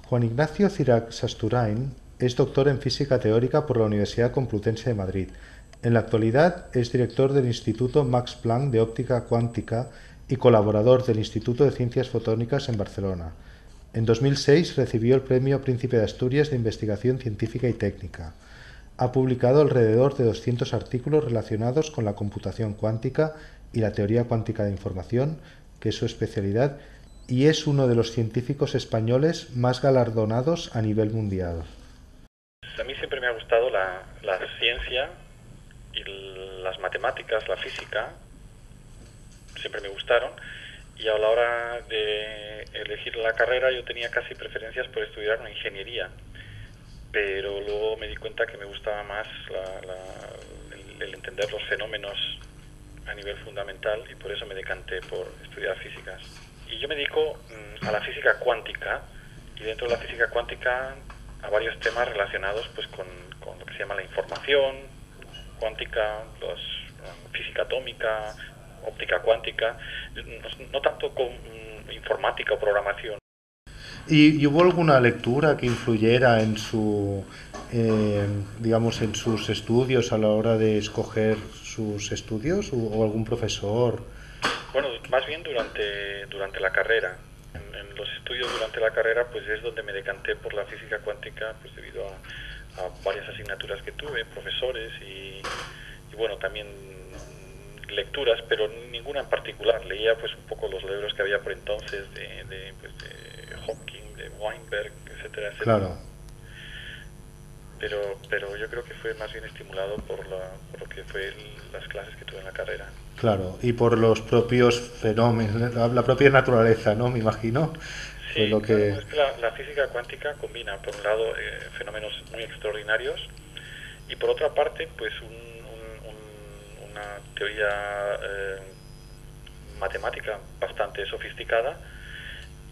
Juan Ignacio Cirac Sasturain es doctor en física teórica por la Universidad Complutense de Madrid. En la actualidad es director del Instituto Max Planck de Óptica Cuántica y colaborador del Instituto de Ciencias Fotónicas en Barcelona. En 2006 recibió el Premio Príncipe de Asturias de Investigación Científica y Técnica. Ha publicado alrededor de 200 artículos relacionados con la computación cuántica y la teoría cuántica de información, que es su especialidad, y es uno de los científicos españoles más galardonados a nivel mundial. A mí siempre me ha gustado la ciencia y las matemáticas, la física, siempre me gustaron, y a la hora de elegir la carrera yo tenía casi preferencias por estudiar una ingeniería, pero luego me di cuenta que me gustaba más el entender los fenómenos a nivel fundamental, y por eso me decanté por estudiar físicas. Y yo me dedico a la física cuántica, y dentro de la física cuántica a varios temas relacionados pues con lo que se llama la información cuántica, física atómica, óptica cuántica, no tanto con informática o programación. ¿Y hubo alguna lectura que influyera en digamos, en sus estudios a la hora de escoger sus estudios o algún profesor? Bueno, más bien durante la carrera. En los estudios durante la carrera pues es donde me decanté por la física cuántica, pues debido a varias asignaturas que tuve, profesores y bueno, también lecturas, pero ninguna en particular. Leía pues un poco los libros que había por entonces de Hawking, de Weinberg, etcétera, etcétera. Claro. Pero yo creo que fue más bien estimulado por lo que fue las clases que tuve en la carrera. Claro, y por los propios fenómenos, la propia naturaleza, ¿no? Me imagino. Fue Sí, lo claro, que... es que la física cuántica combina, por un lado, fenómenos muy extraordinarios y por otra parte, pues una teoría matemática bastante sofisticada,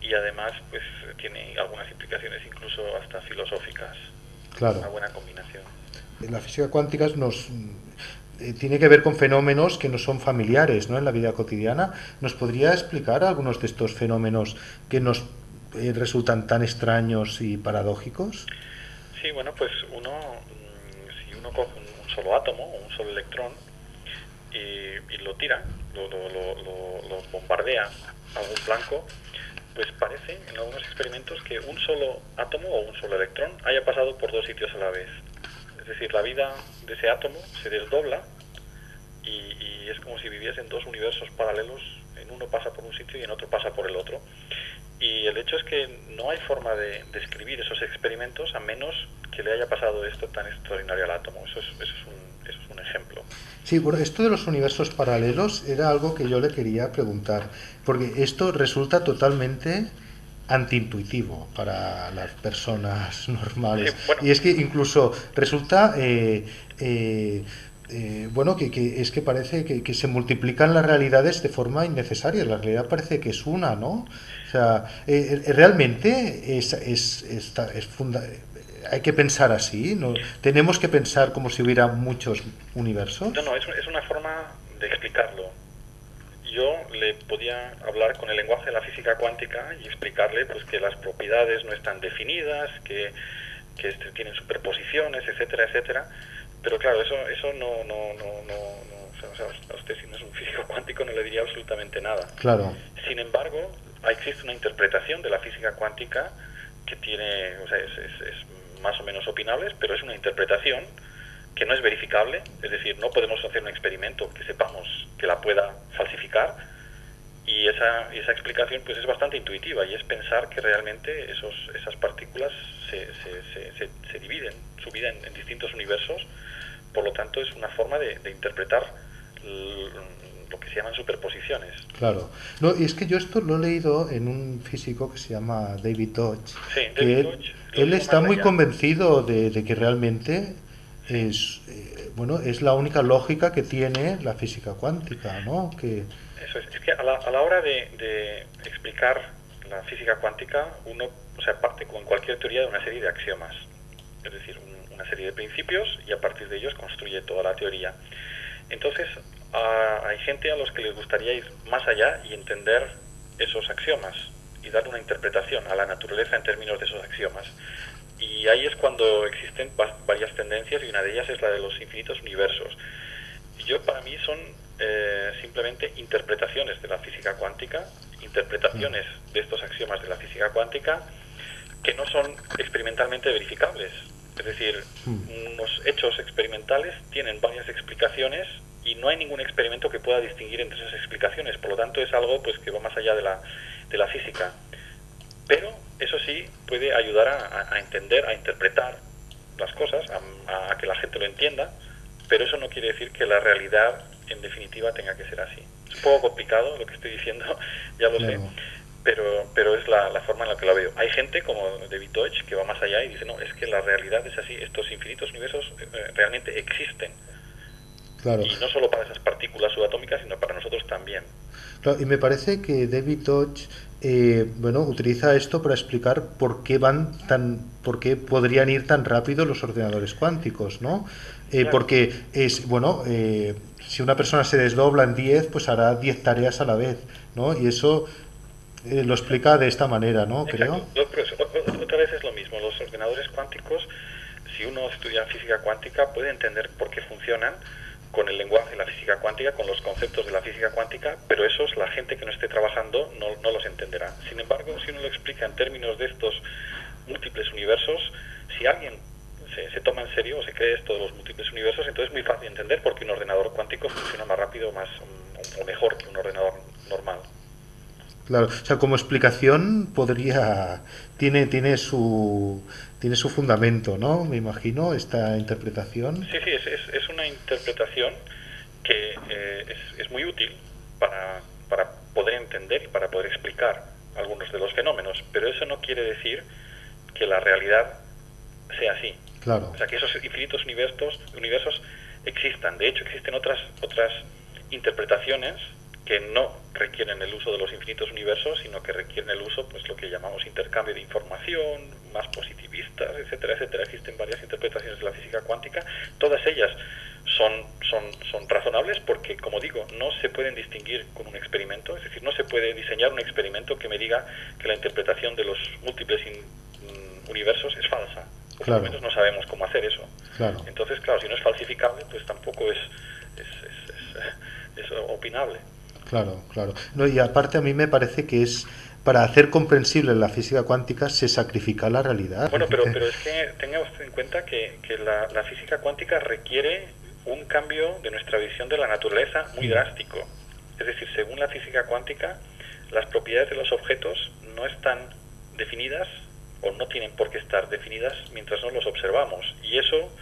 y además pues tiene algunas implicaciones incluso hasta filosóficas. Una Claro. buena combinación. La física cuántica tiene que ver con fenómenos que no son familiares, ¿no? En la vida cotidiana. ¿Nos podría explicar algunos de estos fenómenos que nos resultan tan extraños y paradójicos? Sí, bueno, pues si uno coge un solo átomo o un solo electrón y lo tira, lo bombardea a algún blanco, pues parece en algunos experimentos que un solo átomo o un solo electrón haya pasado por dos sitios a la vez. Es decir, la vida de ese átomo se desdobla y es como si viviese en dos universos paralelos. En uno pasa por un sitio y en otro pasa por el otro. Y el hecho es que no hay forma de describir esos experimentos a menos que le haya pasado esto tan extraordinario al átomo. Eso es un ejemplo. Sí, bueno, esto de los universos paralelos era algo que yo le quería preguntar, porque esto resulta totalmente antiintuitivo para las personas Sí, normales. bueno, Y es que incluso resulta, bueno, es que parece que se multiplican las realidades de forma innecesaria. La realidad parece que es una, ¿no? O sea, realmente hay que pensar así, ¿no? Tenemos que pensar como si hubiera muchos universos. no, es una forma de explicarlo. Yo le podía hablar con el lenguaje de la física cuántica y explicarle pues que las propiedades no están definidas, que tienen superposiciones, etcétera, etcétera. Pero claro, eso no, o sea, a usted, si no es un físico cuántico, no le diría absolutamente nada. Claro, Sin embargo, existe una interpretación de la física cuántica que tiene, o sea, es más o menos opinable, pero es una interpretación que no es verificable, es decir, no podemos hacer un experimento que sepamos que la pueda falsificar, y esa explicación pues es bastante intuitiva, y es pensar que realmente esas partículas se dividen su vida en distintos universos. Por lo tanto es una forma de interpretar lo que se llaman superposiciones. claro. No, y es que yo esto lo he leído en un físico que se llama David Dodge, Sí, que David Deutsch lo él dijo está más muy allá. convencido de que realmente Sí. bueno, es la única lógica que tiene la física cuántica, ¿no? Que, Eso es que a la hora de explicar la física cuántica, uno, o sea, parte con cualquier teoría de una serie de axiomas, es decir, una serie de principios, y a partir de ellos construye toda la teoría. Entonces, hay gente a los que les gustaría ir más allá y entender esos axiomas, y darle una interpretación a la naturaleza en términos de esos axiomas. Y ahí es cuando existen varias tendencias, y una de ellas es la de los infinitos universos. Para mí son simplemente interpretaciones de la física cuántica, interpretaciones de estos axiomas de la física cuántica que no son experimentalmente verificables. Es decir, unos hechos experimentales tienen varias explicaciones y no hay ningún experimento que pueda distinguir entre esas explicaciones. Por lo tanto, es algo pues que va más allá de la física. Pero eso sí puede ayudar a entender, a interpretar las cosas, a que la gente lo entienda, pero eso no quiere decir que la realidad en definitiva tenga que ser así. Es un poco complicado lo que estoy diciendo, ya lo sé, pero es la forma en la que lo veo. Hay gente como David Deutsch que va más allá y dice, no, es que la realidad es así, estos infinitos universos realmente existen. Claro. Y no solo para esas partículas subatómicas, sino para nosotros también. Claro, y me parece que David Deutsch utiliza esto para explicar por qué por qué podrían ir tan rápido los ordenadores cuánticos, ¿no? Claro. Porque si una persona se desdobla en 10, pues hará 10 tareas a la vez, ¿no? Y eso lo explica de esta manera, ¿no? Exacto. Creo. Otra vez es lo mismo. Los ordenadores cuánticos, si uno estudia física cuántica, puede entender por qué funcionan con el lenguaje de la física cuántica, con los conceptos de la física cuántica, pero esos la gente que no esté trabajando no los entenderá. Sin embargo, si uno lo explica en términos de estos múltiples universos, si alguien se toma en serio o se cree esto de los múltiples universos, entonces es muy fácil entender por qué un ordenador cuántico funciona más rápido o mejor que un ordenador normal. Claro, o sea, como explicación tiene su fundamento, ¿no? Me imagino, esta interpretación. Sí, es una interpretación que es muy útil para poder entender y para poder explicar algunos de los fenómenos, pero eso no quiere decir que la realidad sea así. Claro. O sea, que esos infinitos universos existan. De hecho, existen otras interpretaciones que no requieren el uso de los infinitos universos, sino que requieren el uso, pues lo que llamamos intercambio de información, más positivistas, etcétera, etcétera. Existen varias interpretaciones de la física cuántica. Todas ellas son razonables porque, como digo, no se pueden distinguir con un experimento. Es decir, no se puede diseñar un experimento que me diga que la interpretación de los múltiples universos es falsa. O por lo menos no sabemos cómo hacer eso. Claro. Entonces, claro, si no es falsificable, pues tampoco es opinable. Claro, claro. No, y aparte a mí me parece que es para hacer comprensible la física cuántica se sacrifica la realidad. Bueno, pero es que tenga usted en cuenta que la física cuántica requiere un cambio de nuestra visión de la naturaleza muy drástico. Es decir, según la física cuántica, las propiedades de los objetos no están definidas o no tienen por qué estar definidas mientras no los observamos. Y eso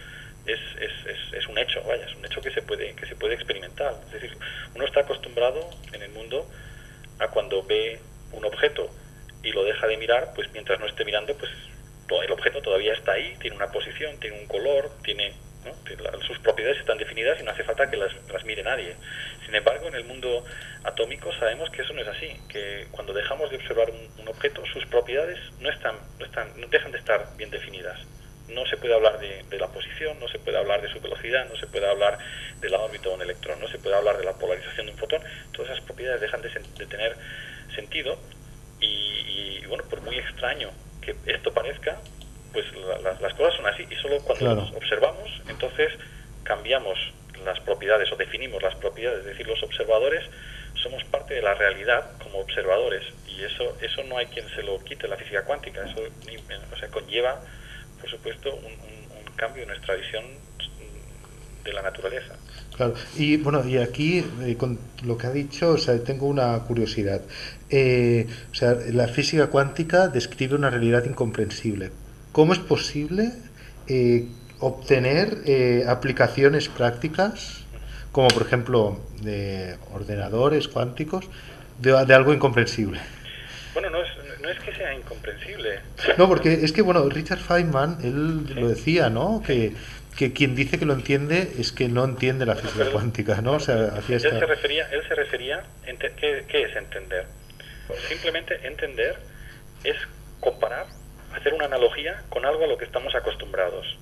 es un hecho, vaya, es un hecho que se puede experimentar. Es decir, uno está acostumbrado en el mundo a cuando ve un objeto y lo deja de mirar, pues mientras no esté mirando, pues el objeto todavía está ahí, tiene una posición, tiene un color, sus propiedades están definidas y no hace falta que las mire nadie. Sin embargo, en el mundo atómico sabemos que eso no es así, que cuando dejamos de observar un objeto, sus propiedades no dejan de estar bien definidas. No se puede hablar de la posición, no se puede hablar de su velocidad, no se puede hablar de la órbita de un electrón, no se puede hablar de la polarización de un fotón. Todas esas propiedades dejan de tener sentido y bueno, por muy extraño que esto parezca, pues las cosas son así y solo cuando las observamos, entonces cambiamos las propiedades o definimos las propiedades. Es decir, los observadores somos parte de la realidad como observadores y eso no hay quien se lo quite la física cuántica. Eso conlleva, por supuesto, un cambio en nuestra visión de la naturaleza. Claro, y bueno, y aquí con lo que ha dicho, o sea, tengo una curiosidad. O sea, la física cuántica describe una realidad incomprensible. ¿Cómo es posible obtener aplicaciones prácticas, como por ejemplo de ordenadores cuánticos, de algo incomprensible? Bueno, no es que sea incomprensible. No, porque es que, bueno, Richard Feynman, él lo decía, ¿no? Que quien dice que lo entiende es que no entiende la física cuántica, ¿no? O sea, él se refería, ¿qué es entender? Simplemente entender es comparar, hacer una analogía con algo a lo que estamos acostumbrados.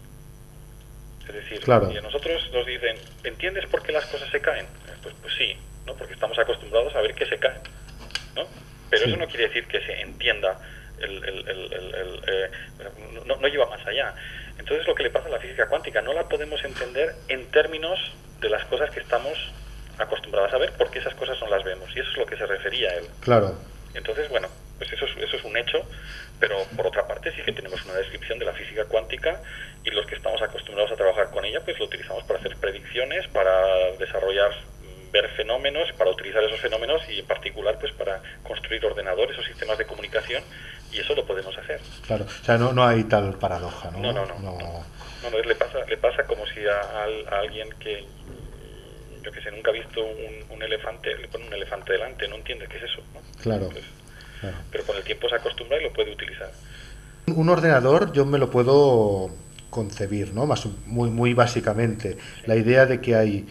Es decir, si a nosotros nos dicen, ¿entiendes por qué las cosas se caen? Pues sí, ¿no? Porque estamos acostumbrados a ver que se caen, ¿no? pero Sí. eso no quiere decir que se entienda, no lleva más allá. Entonces lo que le pasa a la física cuántica, no la podemos entender en términos de las cosas que estamos acostumbrados a ver, porque esas cosas no las vemos, y eso es lo que se refería a él. Claro. Entonces, bueno, pues eso es un hecho, pero por otra parte sí que tenemos una descripción de la física cuántica, y los que estamos acostumbrados a trabajar con ella, pues lo utilizamos para hacer predicciones, para desarrollar, ver fenómenos, para utilizar esos fenómenos, y en particular pues para construir ordenadores o sistemas de comunicación, y eso lo podemos hacer. Claro, o sea, no hay tal paradoja, ¿no? No, le pasa como si a alguien que, yo que sé, nunca ha visto un elefante, le pone un elefante delante, no entiende qué es eso, ¿no? Claro, Pues, claro. pero con el tiempo se acostumbra y lo puede utilizar. Un ordenador yo me lo puedo concebir, ¿no? Muy básicamente. La idea de que hay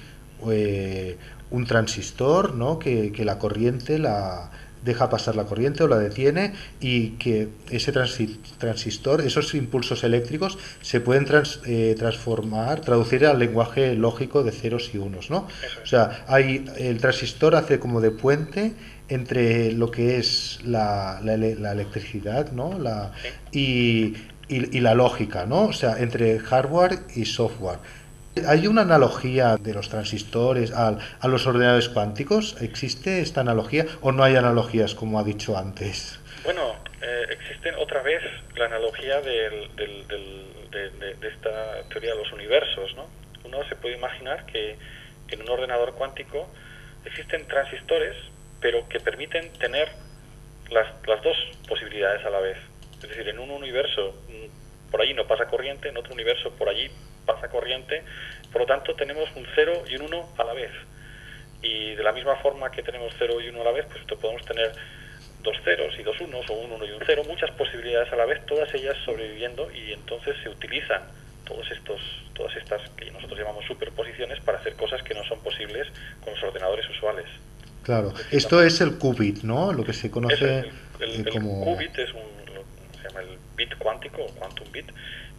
un transistor, ¿no? Que la corriente la deja pasar la corriente o la detiene, y que ese transistor, esos impulsos eléctricos, se pueden transformar, traducir al lenguaje lógico de ceros y unos, ¿no? O sea, el transistor hace como de puente entre lo que es la electricidad, ¿no? Y la lógica, ¿no? O sea, entre hardware y software. ¿Hay una analogía de los transistores a los ordenadores cuánticos? ¿Existe esta analogía o no hay analogías, como ha dicho antes? Bueno, existe otra vez la analogía de esta teoría de los universos, ¿no? Uno se puede imaginar que en un ordenador cuántico existen transistores, pero que permiten tener las dos posibilidades a la vez. Es decir, en un universo por allí no pasa corriente, en otro universo por allí pasa corriente, por lo tanto tenemos un 0 y un 1 a la vez. Y de la misma forma que tenemos 0 y 1 a la vez, pues podemos tener dos ceros y dos unos, o un 1 y un 0, muchas posibilidades a la vez, todas ellas sobreviviendo, y entonces se utilizan todas estas que nosotros llamamos superposiciones para hacer cosas que no son posibles con los ordenadores usuales. Claro, esto es el qubit, ¿no? Lo que se conoce el como... qubit se llama el bit cuántico, o quantum bit,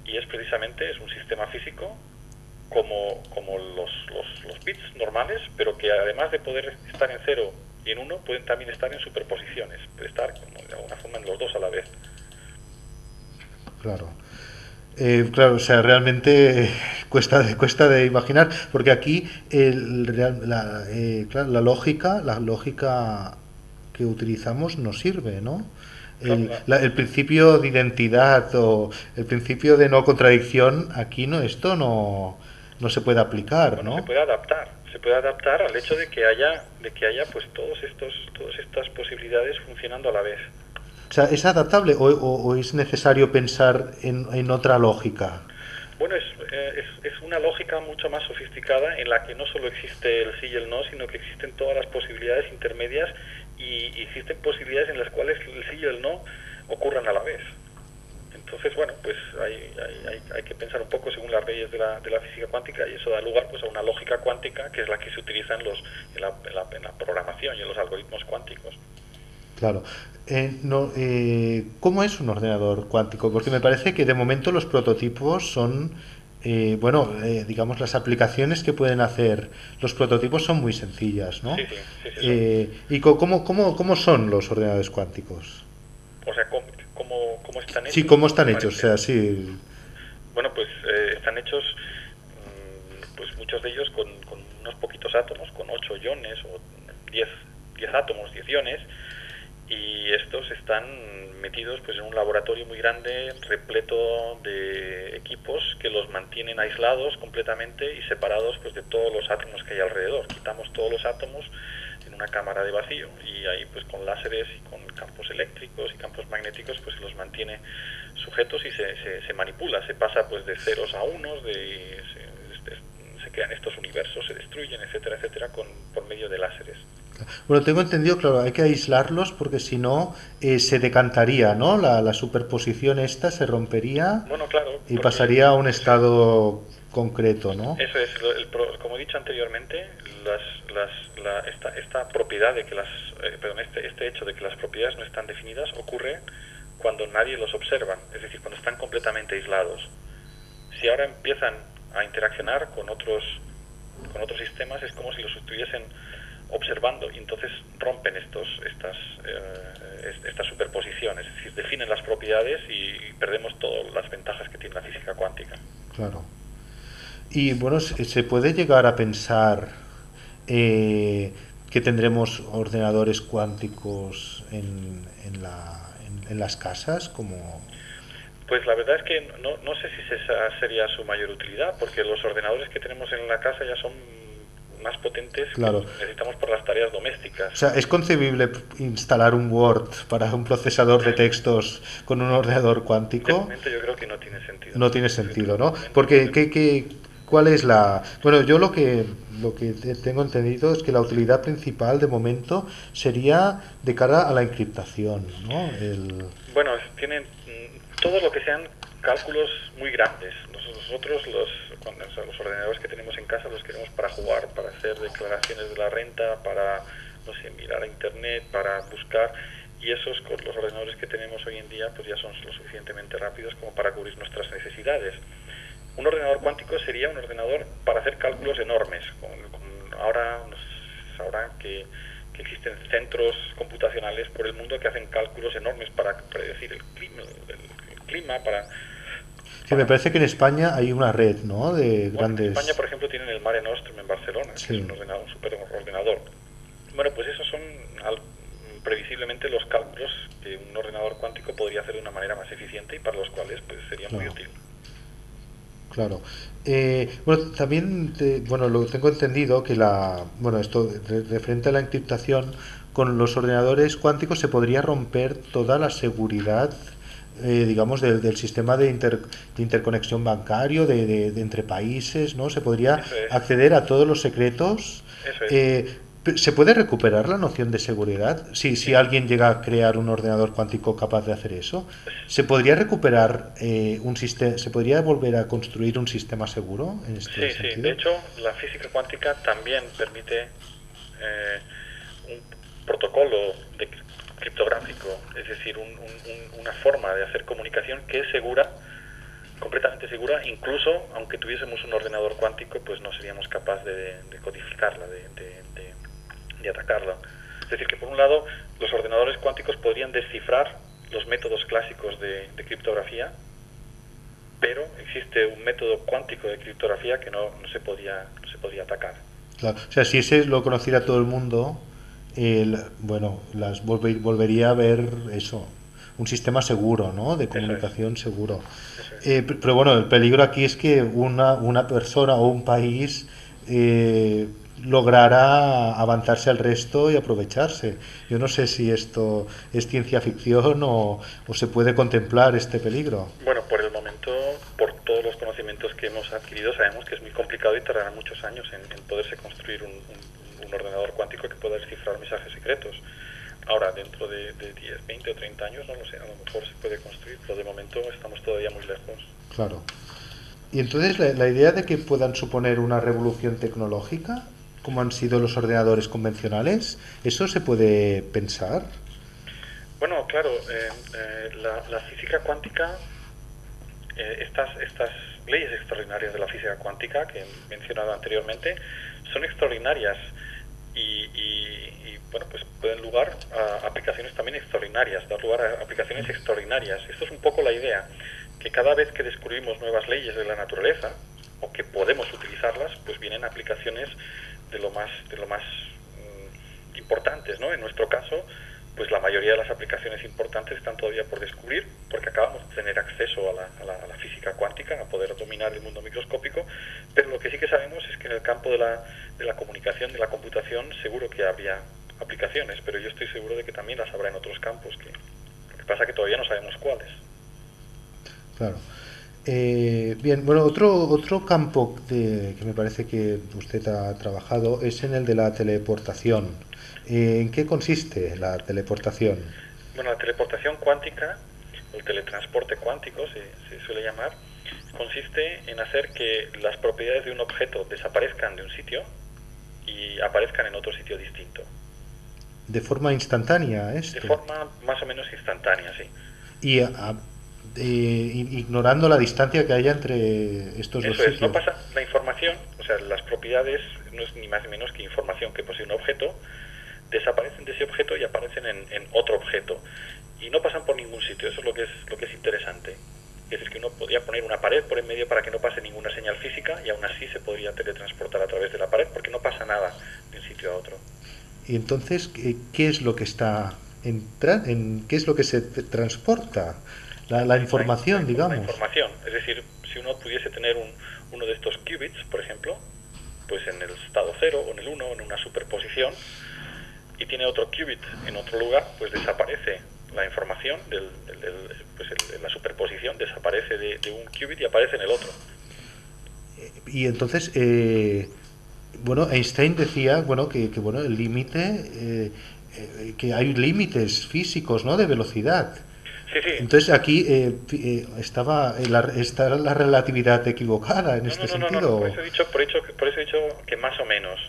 y es precisamente un sistema físico como los bits normales, pero que además de poder estar en 0 y en 1, pueden también estar en superposiciones, puede estar como de alguna forma en los dos a la vez. Claro. Claro, o sea, realmente cuesta de imaginar, porque aquí claro, la lógica que utilizamos no sirve, ¿no? El principio de identidad o el principio de no contradicción, aquí esto no se puede aplicar, Bueno, ¿no? se puede adaptar al hecho de que haya pues todas estas posibilidades funcionando a la vez. O sea, ¿es adaptable o es necesario pensar en otra lógica? Bueno, es una lógica mucho más sofisticada en la que no solo existe el sí y el no, sino que existen todas las posibilidades intermedias, y existen posibilidades en las cuales el sí y el no ocurran a la vez. Entonces, bueno, pues hay que pensar un poco según las leyes de la física cuántica, y eso da lugar pues a una lógica cuántica, que es la que se utiliza en la programación y en los algoritmos cuánticos. Claro. ¿Cómo es un ordenador cuántico? Porque me parece que de momento los prototipos son, digamos, las aplicaciones que pueden hacer los prototipos son muy sencillas, ¿no? Sí. ¿Y cómo son los ordenadores cuánticos? O sea, ¿cómo están hechos? Sí, ¿cómo están hechos? O sea, sí. Bueno, pues están hechos, pues muchos de ellos con unos poquitos átomos, con 8 iones o 10 átomos, 10 iones, y estos están metidos pues en un laboratorio muy grande, repleto de equipos que los mantienen aislados completamente y separados pues de todos los átomos que hay alrededor. Quitamos todos los átomos en una cámara de vacío, y ahí pues con láseres y con campos eléctricos y campos magnéticos pues se los mantiene sujetos, y se manipula, se pasa pues de ceros a unos, se crean estos universos, se destruyen, etcétera, etcétera, por medio de láseres. Bueno, tengo entendido, claro, hay que aislarlos porque si no se decantaría, ¿no? La superposición esta se rompería, Bueno, claro, y pasaría a un estado concreto, ¿no? Eso es, como he dicho anteriormente, esta propiedad de que este hecho de que las propiedades no están definidas ocurre cuando nadie los observa, es decir, cuando están completamente aislados. Si ahora empiezan a interaccionar con otros sistemas, es como si los estuviesen observando, y entonces rompen Y bueno, se puede llegar a pensar que tendremos ordenadores cuánticos en las casas, como... Pues la verdad es que no sé si esa sería su mayor utilidad, porque los ordenadores que tenemos en la casa ya son más potentes que Claro. los que necesitamos por las tareas domésticas. O sea, ¿es concebible instalar un Word para un procesador de textos con un ordenador De cuántico? momento yo creo que no tiene sentido. No tiene sentido, De ¿no? momento no. Porque ¿cuál es la...? Bueno, yo lo que tengo entendido es que la utilidad principal de momento sería de cara a la encriptación, ¿no? Bueno, tienen todo lo que sean cálculos muy grandes. Nosotros o sea, los ordenadores que tenemos en casa los queremos para jugar, para hacer declaraciones de la renta, para, no sé, mirar a internet, para buscar, y esos con los ordenadores que tenemos hoy en día pues ya son lo suficientemente rápidos como para cubrir nuestras necesidades. Un ordenador cuántico sería un ordenador para hacer cálculos enormes. Ahora nos sabrán que existen centros computacionales por el mundo que hacen cálculos enormes para predecir el clima Sí, me parece que en España hay una red, ¿no? De bueno, en España, grandes... por ejemplo, tienen el Mare Nostrum en Barcelona, que Sí. es un ordenador, un superordenador. Bueno, pues esos son previsiblemente los cálculos que un ordenador cuántico podría hacer de una manera más eficiente y para los cuales pues sería muy Claro. útil. Claro. Bueno, también, bueno, lo tengo entendido que bueno, esto referente a la encriptación, con los ordenadores cuánticos se podría romper toda la seguridad, digamos, del sistema de interconexión bancario de entre países, ¿no? Se podría Eso es, acceder a todos los secretos. eso es. ¿Se puede recuperar la noción de seguridad? Si Sí, alguien llega a crear un ordenador cuántico capaz de hacer eso, ¿se podría recuperar un sistema, se podría volver a construir un sistema seguro en este sí, sí. De sentido? hecho, la física cuántica también permite un protocolo criptográfico, es decir, una forma de hacer comunicación que es segura, completamente segura, incluso aunque tuviésemos un ordenador cuántico, pues no seríamos capaces de codificarla, de atacarla. Es decir, que por un lado los ordenadores cuánticos podrían descifrar los métodos clásicos de criptografía, pero existe un método cuántico de criptografía que no se podía atacar. Claro. O sea, si ese lo conociera todo el mundo, bueno, volvería a ver eso, un sistema seguro, ¿no? De Eso es, comunicación seguro. eso es. Pero bueno, el peligro aquí es que una persona o un país lograra avanzarse al resto y aprovecharse. Yo no sé si esto es ciencia ficción o se puede contemplar este peligro. Bueno, por el momento, por todos los conocimientos que hemos adquirido, sabemos que es muy complicado y tardará muchos años en poderse construir un ordenador cuántico que pueda descifrar mensajes secretos. Ahora, dentro de 10, 20 o 30 años, no lo sé, a lo mejor se puede construir, pero de momento estamos todavía muy lejos. Claro. Y entonces la idea de que puedan suponer una revolución tecnológica, como han sido los ordenadores convencionales, ¿eso se puede pensar? Bueno, claro, la física cuántica, estas leyes extraordinarias de la física cuántica que he mencionado anteriormente, son extraordinarias y bueno, pues pueden lugar a aplicaciones también extraordinarias, dar lugar a aplicaciones extraordinarias. Esto es un poco la idea, que cada vez que descubrimos nuevas leyes de la naturaleza o que podemos utilizarlas, pues vienen aplicaciones de lo más importantes, ¿no? En nuestro caso, pues la mayoría de las aplicaciones importantes están todavía por descubrir, porque acabamos de tener acceso a la física cuántica, a poder dominar el mundo microscópico, pero lo que sí que sabemos es que en el campo de la comunicación, de la computación, seguro que habría aplicaciones, pero yo estoy seguro de que también las habrá en otros campos, lo que pasa que todavía no sabemos cuáles. Claro. Bien, bueno, otro campo que me parece que usted ha trabajado es en el de la teleportación. ¿En qué consiste la teleportación? Bueno, la teleportación cuántica, o el teletransporte cuántico se suele llamar, consiste en hacer que las propiedades de un objeto desaparezcan de un sitio y aparezcan en otro sitio distinto. ¿De forma instantánea De esto? forma más o menos instantánea, sí. Y ignorando la distancia que haya entre estos dos Eso es, no sitios. pasa la información, o sea, las propiedades no es ni más ni menos que información que posee un objeto, desaparecen de ese objeto y aparecen en otro objeto. Y no pasan por ningún sitio, eso es lo que es interesante. Es decir, que uno podría poner una pared por en medio para que no pase ninguna señal física y aún así se podría teletransportar a través de la pared porque no pasa nada de un sitio a otro. Y entonces, ¿qué es lo que está qué es lo que se transporta? La información, La digamos. información. Es decir, si uno pudiese tener uno de estos qubits, por ejemplo, pues en el estado 0 o en el 1 o en una superposición, y tiene otro qubit en otro lugar, pues desaparece la información, la superposición desaparece de un qubit y aparece en el otro. Y entonces, bueno, Einstein decía, bueno, que bueno, el límite, que hay límites físicos, ¿no? De velocidad. Sí, sí. Entonces aquí está la relatividad equivocada en este No. sentido. Por eso he dicho que más o menos.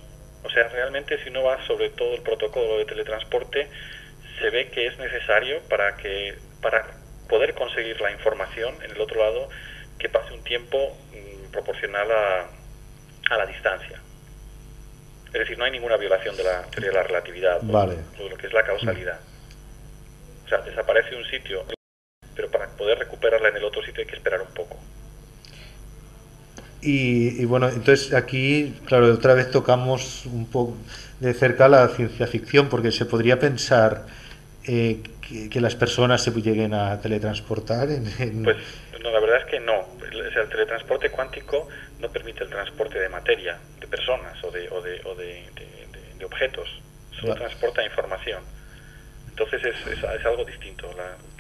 O sea, realmente si uno va sobre todo el protocolo de teletransporte, se ve que es necesario para poder conseguir la información en el otro lado, que pase un tiempo proporcional a la distancia. Es decir, no hay ninguna violación de la teoría de la relatividad, Vale. o de lo que es la causalidad. O sea, desaparece un sitio, pero para poder recuperarla en el otro sitio hay que esperar un poco. Y bueno, entonces aquí, claro, otra vez tocamos un poco de cerca la ciencia ficción, porque se podría pensar que las personas se lleguen a teletransportar Pues no, la verdad es que no. O sea, el teletransporte cuántico no permite el transporte de materia, de personas o de objetos. Solo transporta información. Entonces es algo distinto.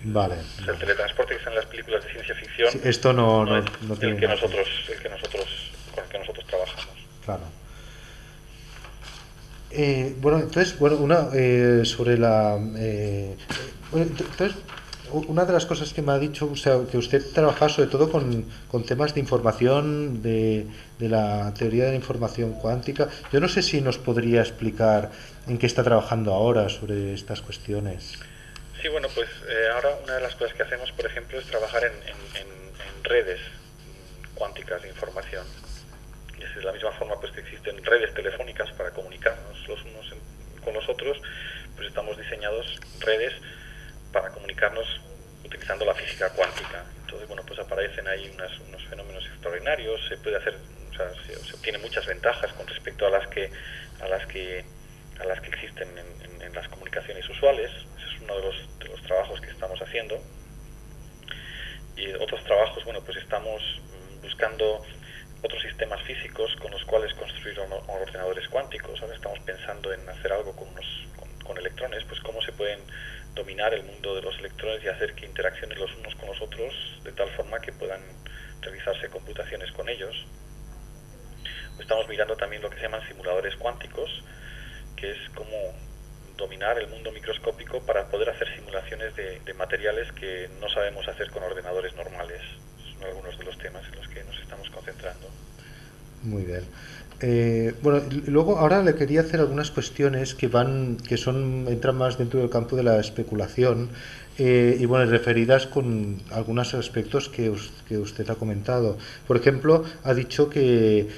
Vale. O sea, el teletransporte que está en las películas de ciencia ficción sí, esto no es tiene el que nada. con el que nosotros trabajamos. Claro. Bueno, entonces, bueno, sobre la... bueno, entonces, una de las cosas que me ha dicho, o sea, que usted trabaja sobre todo con temas de información, de la teoría de la información cuántica. Yo no sé si nos podría explicar en qué está trabajando ahora sobre estas cuestiones. Sí, bueno, pues ahora una de las cosas que hacemos, por ejemplo, es trabajar en redes cuánticas de información. Y es de la misma forma pues que existen redes telefónicas para comunicarnos los unos con los otros, pues estamos diseñados redes para comunicarnos utilizando la física cuántica. Entonces, bueno, pues aparecen ahí unos fenómenos extraordinarios, se puede hacer, o sea, se obtienen muchas ventajas con respecto a las que existen en las comunicaciones usuales. Ese es uno de los trabajos que estamos haciendo. Y otros trabajos, bueno, pues estamos buscando otros sistemas físicos con los cuales construir ordenadores cuánticos. Ahora estamos pensando en hacer algo con electrones, pues cómo se pueden dominar el mundo de los electrones y hacer que interaccionen los unos con los otros de tal forma que puedan realizarse computaciones con ellos. Estamos mirando también lo que se llaman simuladores cuánticos, que es como dominar el mundo microscópico para poder hacer simulaciones de materiales que no sabemos hacer con ordenadores normales. Son algunos de los temas en los que nos estamos concentrando. Muy bien. Bueno, luego ahora le quería hacer algunas cuestiones entran más dentro del campo de la especulación y bueno, referidas con algunos aspectos que usted ha comentado. Por ejemplo, ha dicho que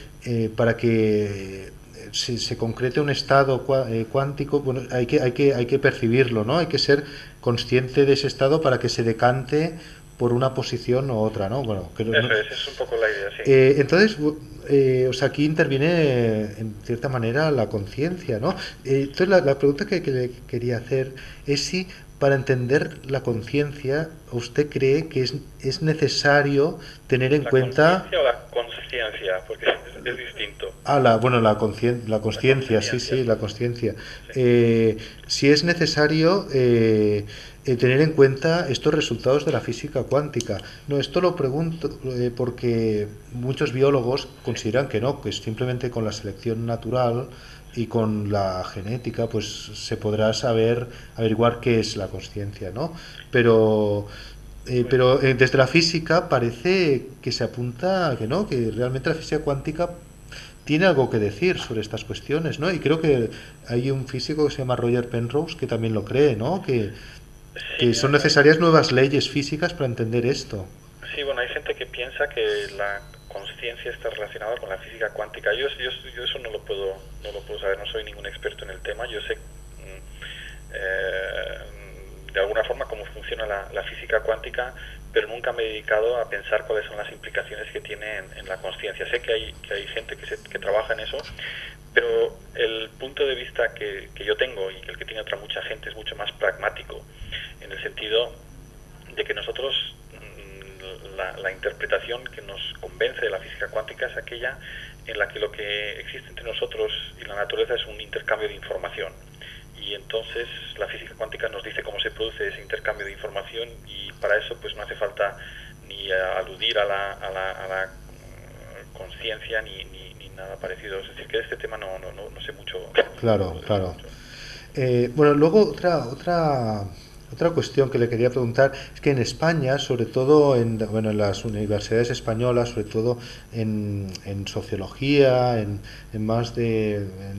para que se concrete un estado cuántico, bueno, hay que percibirlo, ¿no? Hay que ser consciente de ese estado para que se decante por una posición u otra, ¿no? Bueno, Esa es un poco la idea, sí. Entonces, o sea, aquí interviene en cierta manera la conciencia, ¿no? Entonces, la pregunta que le quería hacer es si para entender la conciencia, ¿usted cree que es necesario tener en cuenta... ¿La conciencia o la consciencia? Porque es distinto. Bueno, la conciencia, sí, la conciencia. Sí. Si es necesario tener en cuenta estos resultados de la física cuántica. No, esto lo pregunto porque muchos biólogos consideran que no, que simplemente con la selección natural y con la genética pues se podrá averiguar qué es la conciencia, ¿no? Pero desde la física parece que se apunta a que no, que realmente la física cuántica tiene algo que decir sobre estas cuestiones, ¿no? Y creo que hay un físico que se llama Roger Penrose que también lo cree, ¿no? Que son necesarias nuevas leyes físicas para entender esto. Sí, bueno, hay gente que piensa que la conciencia está relacionada con la física cuántica. Yo eso no lo puedo saber, no soy ningún experto en el tema. Yo sé de alguna forma cómo funciona la física cuántica, pero nunca me he dedicado a pensar cuáles son las implicaciones que tiene en la consciencia. Sé que hay gente que trabaja en eso, pero el punto de vista que yo tengo y el que tiene otra mucha gente es mucho más pragmático, en el sentido de que nosotros, la interpretación que nos convence de la física cuántica es aquella en la que lo que existe entre nosotros y la naturaleza es un intercambio de información. Y entonces la física cuántica nos dice cómo se produce ese intercambio de información, y para eso pues no hace falta ni aludir a la conciencia ni nada parecido. Es decir, que de este tema no sé mucho. Claro, claro. Bueno, luego otra cuestión que le quería preguntar es que en España, sobre todo en las universidades españolas, sobre todo en sociología, en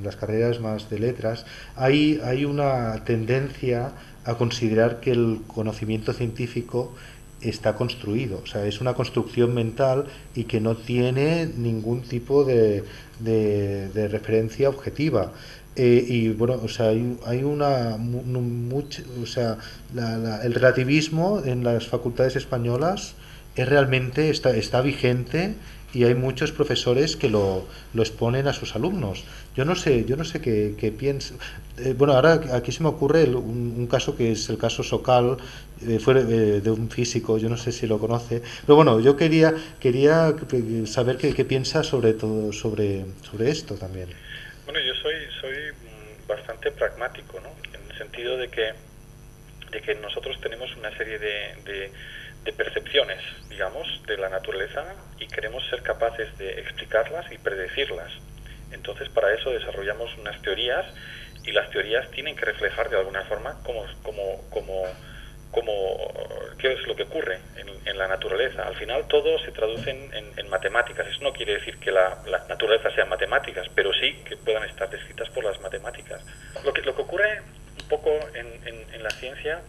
las carreras más de letras, hay una tendencia a considerar que el conocimiento científico está construido, o sea, es una construcción mental y que no tiene ningún tipo de referencia objetiva. Y bueno, o sea, hay o sea, el relativismo en las facultades españolas está vigente, y hay muchos profesores que lo exponen a sus alumnos. Yo no sé qué piensa. Bueno, ahora aquí se me ocurre un caso que es el caso Sokal, de un físico, yo no sé si lo conoce, pero bueno, yo quería saber qué piensa sobre todo sobre esto también. Bueno, yo soy bastante pragmático, ¿no? En el sentido de que nosotros tenemos una serie de percepciones, digamos, de la naturaleza, y queremos ser capaces de explicarlas y predecirlas. Entonces, para eso desarrollamos unas teorías, y las teorías tienen que reflejar de alguna forma qué es lo que ocurre en la naturaleza. Al final todo se traduce en matemáticas. Eso no quiere decir que la naturaleza sea matemáticas, pero sí que puedan estar descritas por las matemáticas. Lo que ocurre un poco en la ciencia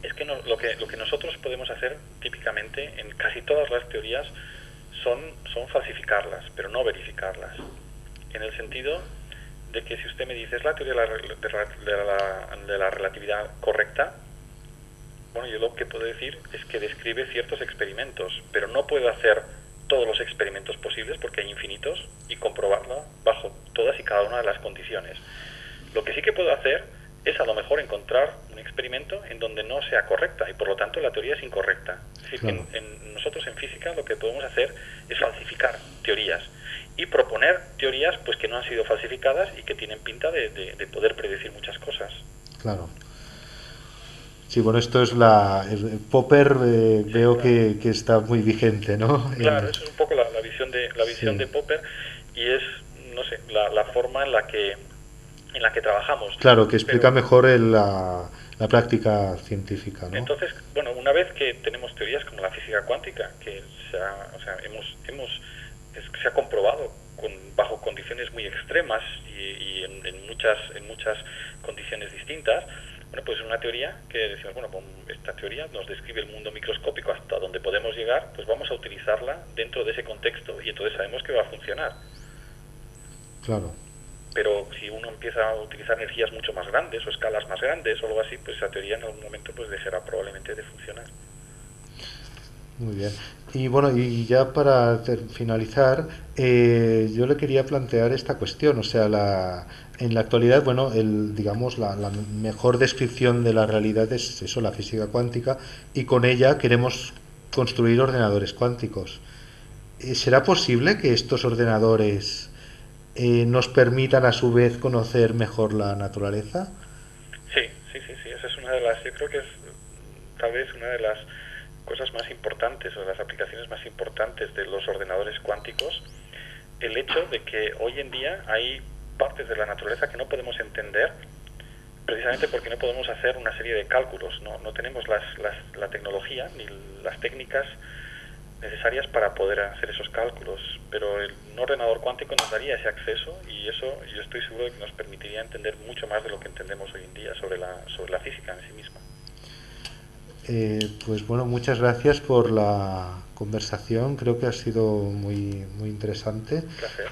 es que lo que nosotros podemos hacer típicamente en casi todas las teorías son falsificarlas, pero no verificarlas. En el sentido de que si usted me dice, ¿es la teoría de la relatividad correcta? Bueno, yo lo que puedo decir es que describe ciertos experimentos, pero no puedo hacer todos los experimentos posibles porque hay infinitos, y comprobarlo bajo todas y cada una de las condiciones. Lo que sí que puedo hacer es a lo mejor encontrar un experimento en donde no sea correcta, y por lo tanto la teoría es incorrecta. Es decir, claro, que nosotros en física lo que podemos hacer es falsificar teorías y proponer teorías pues que no han sido falsificadas y que tienen pinta de poder predecir muchas cosas. Claro. Sí, bueno, esto es el Popper, veo claro, que está muy vigente, ¿no? Claro, eso es un poco la visión Sí. de Popper, y es, no sé, la forma en la que trabajamos. Claro, que Pero explica mejor la práctica científica, ¿no? entonces, bueno, una vez que tenemos teorías como la física cuántica, que se ha comprobado bajo condiciones muy extremas y en muchas condiciones distintas, bueno, pues una teoría que decimos, bueno, pues esta teoría nos describe el mundo microscópico hasta donde podemos llegar, pues vamos a utilizarla dentro de ese contexto, y entonces sabemos que va a funcionar. Claro. Pero si uno empieza a utilizar energías mucho más grandes o escalas más grandes o algo así, pues esa teoría en algún momento pues dejará probablemente de funcionar. Muy bien. Y bueno, y ya para finalizar, yo le quería plantear esta cuestión. O sea, en la actualidad, bueno, digamos, la mejor descripción de la realidad es eso, la física cuántica, y con ella queremos construir ordenadores cuánticos. ¿Será posible que estos ordenadores nos permitan a su vez conocer mejor la naturaleza? Sí, esa es una de las, yo creo que es tal vez una de las cosas más importantes, o de las aplicaciones más importantes de los ordenadores cuánticos, el hecho de que hoy en día hay partes de la naturaleza que no podemos entender, precisamente porque no podemos hacer una serie de cálculos, no tenemos la tecnología ni las técnicas necesarias para poder hacer esos cálculos, pero un ordenador cuántico nos daría ese acceso, y eso yo estoy seguro de que nos permitiría entender mucho más de lo que entendemos hoy en día sobre la física en sí misma. Pues bueno, muchas gracias por la conversación, creo que ha sido muy interesante. Un placer.